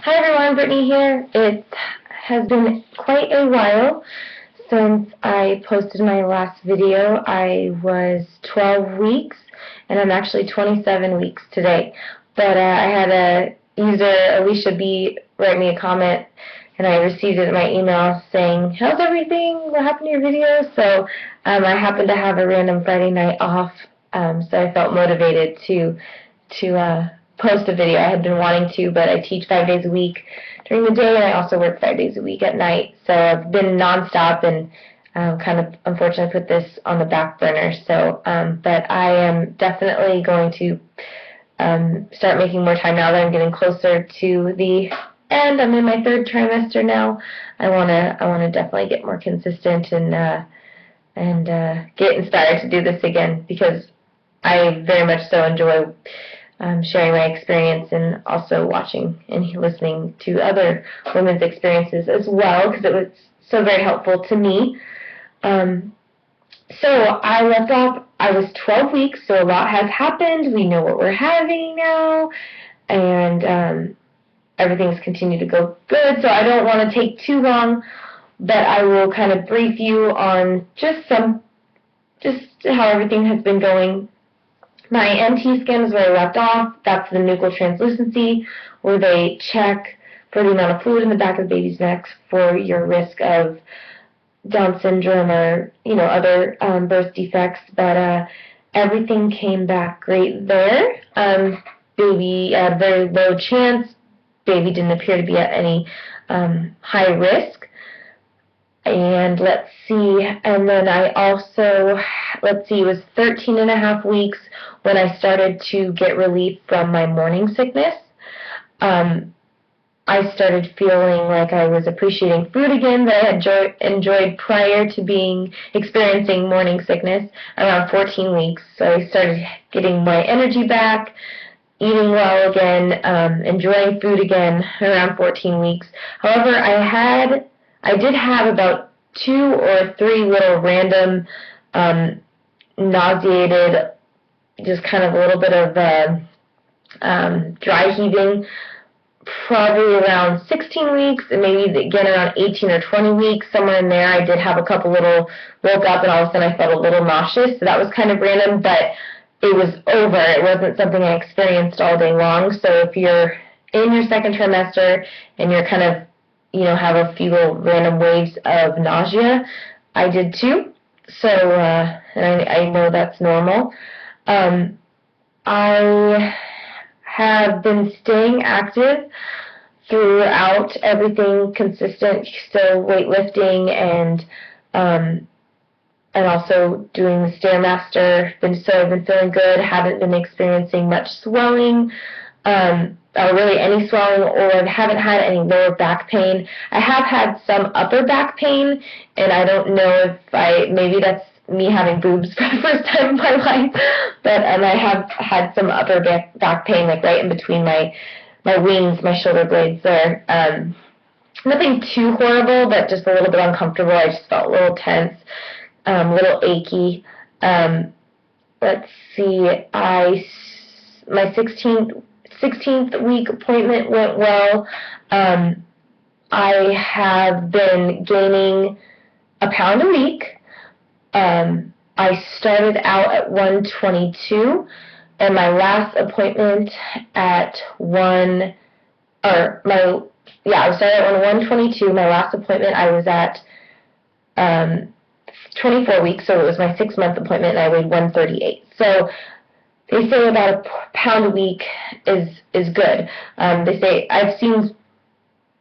Hi everyone, Brittany here. It has been quite a while since I posted my last video. I was 12 weeks and I'm actually 27 weeks today. But I had a user, Alicia B, write me a comment and I received it in my email saying, "How's everything? What happened to your video?" So I happened to have a random Friday night off, so I felt motivated to post a video. I had been wanting to, but I teach 5 days a week during the day, and I also work 5 days a week at night. So I've been nonstop and kind of unfortunately put this on the back burner. So, but I am definitely going to start making more time now that I'm getting closer to the end. I'm in my 3rd trimester now. I wanna definitely get more consistent and get inspired to do this again, because I very much so enjoy sharing my experience and also watching and listening to other women's experiences as well, because it was so very helpful to me. So I left off, I was 12 weeks, so a lot has happened. We know what we're having now, and everything's continued to go good, so I don't want to take too long, but I will kind of brief you on just how everything has been going. My MT scan is where I left off. That's the nuchal translucency, where they check for the amount of fluid in the back of the baby's neck for your risk of Down syndrome or other birth defects. But everything came back great there. Baby had a very low chance. Baby didn't appear to be at any high risk. And let's see, and then I also, it was 13 and a half weeks when I started to get relief from my morning sickness. I started feeling like I was appreciating food again that I had enjoyed prior to experiencing morning sickness around 14 weeks. So I started getting my energy back, eating well again, enjoying food again around 14 weeks. However, I did have about 2 or 3 little random nauseated, just kind of a little bit of dry heaving, probably around 16 weeks, and maybe again around 18 or 20 weeks, somewhere in there. I did have a couple little, woke up and all of a sudden I felt a little nauseous, so that was kind of random, but it was over. It wasn't something I experienced all day long. So if you're in your 2nd trimester and you're kind of have a few little random waves of nausea, I did too. So, and I know that's normal. I have been staying active throughout, everything consistent, still weightlifting and also doing the Stairmaster. I've been feeling good, haven't been experiencing much swelling, or really any swelling, or haven't had any lower back pain. I have had some upper back pain, and I don't know if maybe that's me having boobs for the first time in my life, but I have had some upper back pain, like right in between my wings, my shoulder blades there. Nothing too horrible, but just a little bit uncomfortable. I just felt a little tense, a little achy. Let's see, my 16th week appointment went well. I have been gaining a pound a week. I started out at 122, and my last appointment at I started at 122. My last appointment I was at 24 weeks, so it was my 6-month appointment, and I weighed 138. So they say about a pound a week is good. They say, I've seen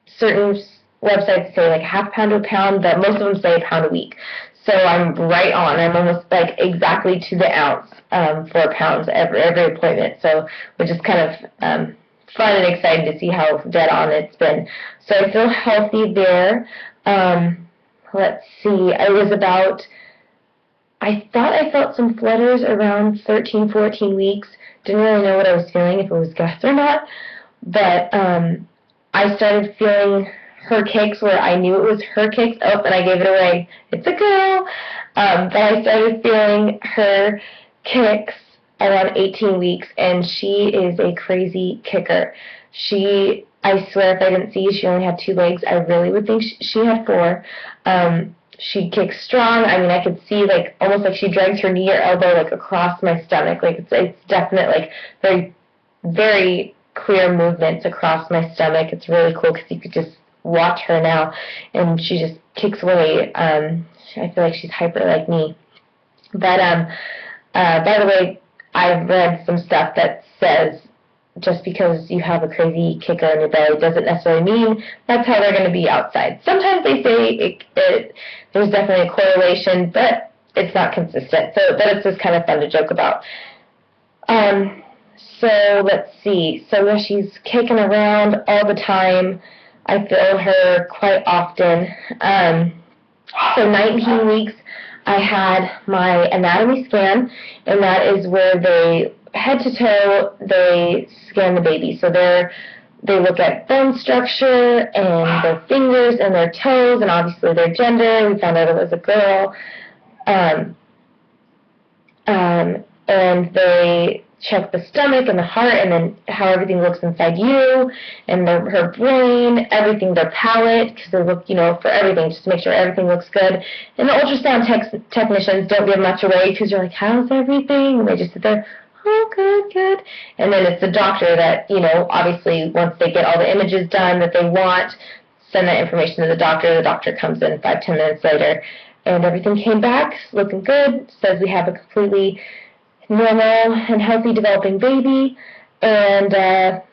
certain websites say like half pound to a pound, but most of them say a pound a week. So I'm right on. I'm almost like exactly to the ounce, 4 pounds every appointment. So, which is kind of fun and exciting to see how dead on it's been. So I feel healthy there. Let's see. I thought I felt some flutters around 13, 14 weeks. Didn't really know what I was feeling, if it was gas or not. But I started feeling her kicks where I knew it was her kicks. Oh, and I gave it away. It's a girl. But I started feeling her kicks around 18 weeks, and she is a crazy kicker. She I swear if I didn't see she only had 2 legs, I really would think she had 4. She kicks strong. I mean, I could see, like, almost like she drags her knee or elbow, like, across my stomach. Like, it's definite, like, very, very clear movements across my stomach. It's really cool because you could just watch her now, and she just kicks away. I feel like she's hyper like me. But, by the way, I've read some stuff that says just because you have a crazy kicker in your belly doesn't necessarily mean that's how they're going to be outside. Sometimes they say there's definitely a correlation, but it's not consistent. So, but it's just kind of fun to joke about. So let's see. So she's kicking around all the time. I feel her quite often. So 19 weeks, I had my anatomy scan, and that is where they, head to toe, they scan the baby. So they look at bone structure and their fingers and their toes and obviously their gender. We found out it was a girl. And they check the stomach and the heart and then how everything looks inside you and her brain, everything, their palate, because they look, for everything, just to make sure everything looks good. And the ultrasound technicians don't give much away because you're like, how's everything? And they just sit there, oh, good. And then it's the doctor that, obviously once they get all the images done that they want, send that information to the doctor. The doctor comes in 5-10 minutes later, and everything came back looking good, says we have a completely normal and healthy developing baby, and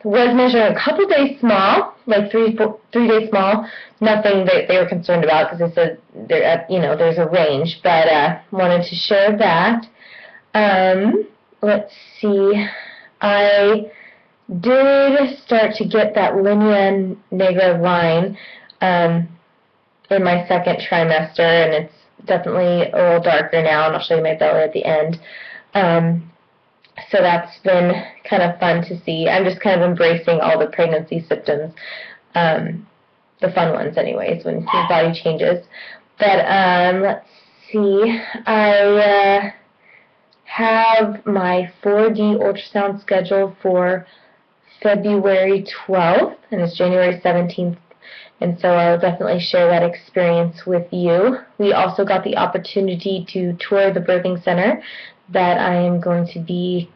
was measured a couple days small, like 3 days small. Nothing that they were concerned about because they said there's a range, but wanted to share that. Let's see. I did start to get that linea negra line in my second trimester, and it's definitely a little darker now, and I'll show you my belly at the end. So that's been kind of fun to see. I'm just kind of embracing all the pregnancy symptoms, the fun ones anyways, when your body changes. But let's see, I have my 4D ultrasound scheduled for February 12th, and it's January 17th. And so I'll definitely share that experience with you. We also got the opportunity to tour the birthing center that I am going to be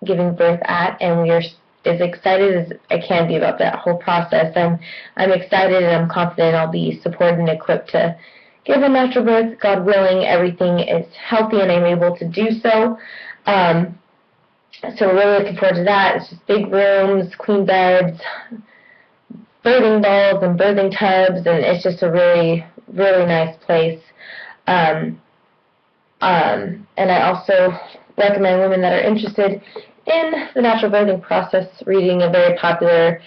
giving birth at, and we are as excited as I can be about that whole process. I'm excited and I'm confident I'll be supported and equipped to give a natural birth. God willing, everything is healthy and I'm able to do so. So we're really looking forward to that. It's just big rooms, queen beds, birthing balls and birthing tubs, and it's just a really, really nice place. And I also recommend women that are interested in the natural birthing process reading a very popular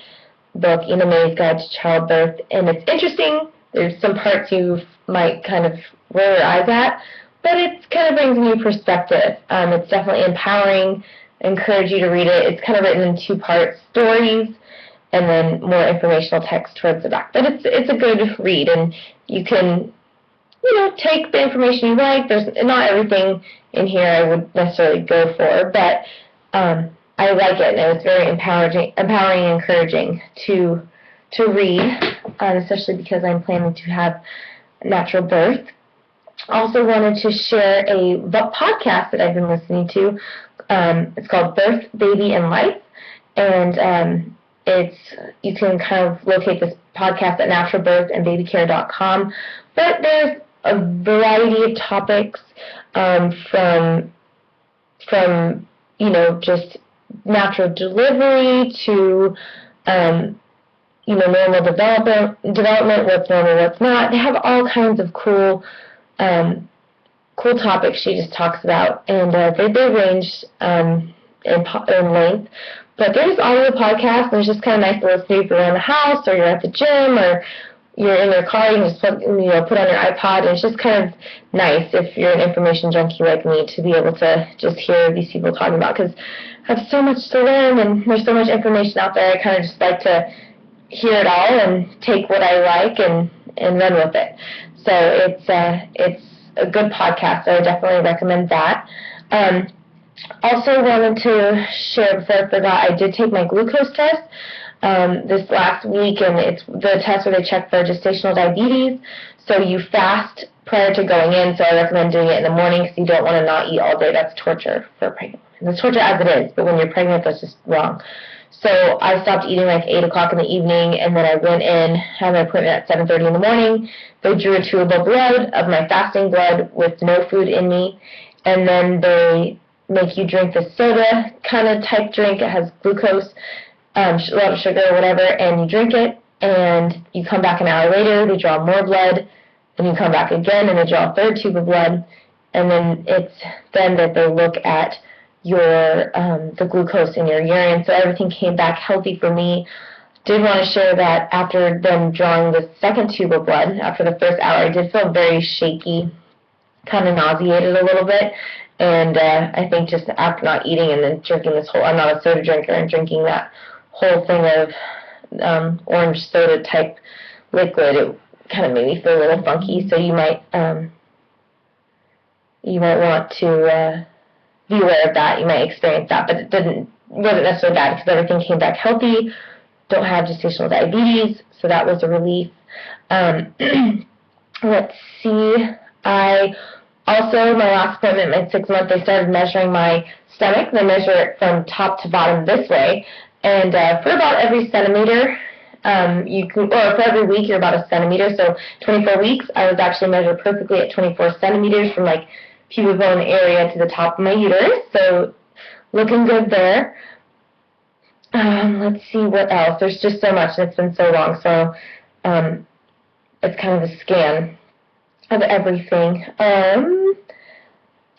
book, Ina May's Guide to Childbirth. And it's interesting. There's some parts you might kind of roll your eyes at, but it kind of brings a new perspective. It's definitely empowering. I encourage you to read it. It's kind of written in 2 parts, stories, and then more informational text towards the back. But it's a good read, and you can, take the information you like. There's not everything in here I would necessarily go for, but I like it, and it was very empowering and encouraging to read, especially because I'm planning to have natural birth. Also wanted to share a podcast that I've been listening to. It's called Birth, Baby, and Life, and you can kind of locate this podcast at naturalbirthandbabycare.com, but there's a variety of topics from just natural delivery to normal development, what's normal, what's not. They have all kinds of cool topics she just talks about, and they range in length. But there's audio podcasts, and it's just kind of nice to listen to if you're around the house, or you're at the gym, or you're in your car. You can just put on your iPod, and it's just kind of nice if you're an information junkie like me to be able to just hear these people talking about, because I have so much to learn, and there's so much information out there. I kind of just like to hear it all and take what I like and run with it. So it's a good podcast, so I definitely recommend that. Also wanted to share before I forgot, I did take my glucose test this last week, and it's the test where they check for gestational diabetes. So you fast prior to going in, so I recommend doing it in the morning because you don't want to not eat all day. That's torture for a pregnant woman. It's torture as it is, but when you're pregnant, that's just wrong. So I stopped eating like 8 o'clock in the evening, and then I went in, had my appointment at 7:30 in the morning. They drew a tubal blood of my fasting blood with no food in me, and then they make you drink the soda kind of type drink. It has glucose, a lot of sugar or whatever, and you drink it, and you come back an hour later, they draw more blood, and you come back again, and they draw a third tube of blood, and then it's then that they look at your the glucose in your urine. So everything came back healthy for me. Did want to share that after them drawing the second tube of blood, after the first hour, I did feel very shaky, kind of nauseated a little bit, and I think just after not eating and then drinking this whole, I'm not a soda drinker, and drinking that whole thing of orange soda type liquid, it kind of made me feel a little funky. So you might want to be aware of that. You might experience that, but wasn't necessarily bad because everything came back healthy. Don't have gestational diabetes, so that was a relief. Let's see. I also, my last appointment, my 6 month, they started measuring my stomach. They measure it from top to bottom this way, and for about every centimeter, you can, or for every week, you're about a centimeter. So 24 weeks, I was actually measured perfectly at 24 centimeters from like pubic bone area to the top of my uterus. So looking good there. Let's see what else. There's just so much, and it's been so long. So it's kind of a scan of everything.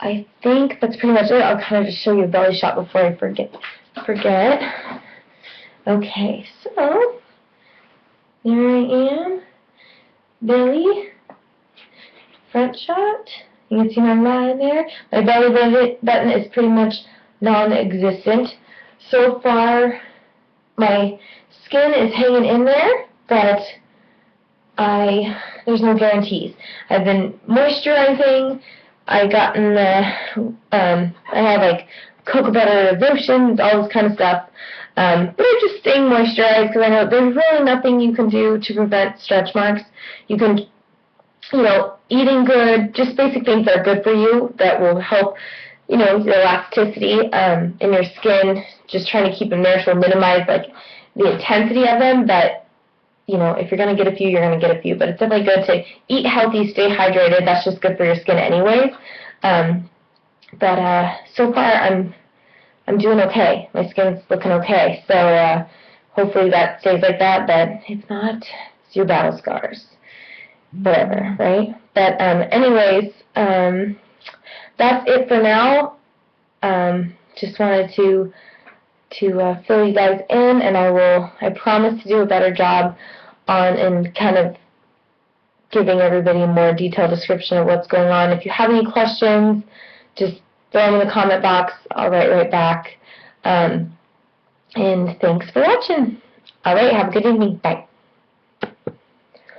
I think that's pretty much it. I'll kind of just show you a belly shot before I forget. Okay, so there I am. Belly. Front shot. You can see my line there. My belly button is pretty much non-existent. So far, my skin is hanging in there, but there's no guarantees. I've been moisturizing. I have like cocoa butter lotions, all this kind of stuff. But I'm just staying moisturized because I know there's really nothing you can do to prevent stretch marks. You can, eating good, just basic things that are good for you that will help, your elasticity in your skin. Just trying to keep them there, so minimize like the intensity of them. But if you're going to get a few, you're going to get a few. But it's definitely good to eat healthy, stay hydrated. That's just good for your skin anyways. But so far, I'm doing okay. My skin's looking okay. So hopefully that stays like that. But if not, it's your battle scars. Whatever, right? But anyways, that's it for now. Just wanted to fill you guys in, and I promise to do a better job and kind of giving everybody a more detailed description of what's going on. If you have any questions, just throw them in the comment box. I'll write right back. And thanks for watching. All right, have a good evening. Bye.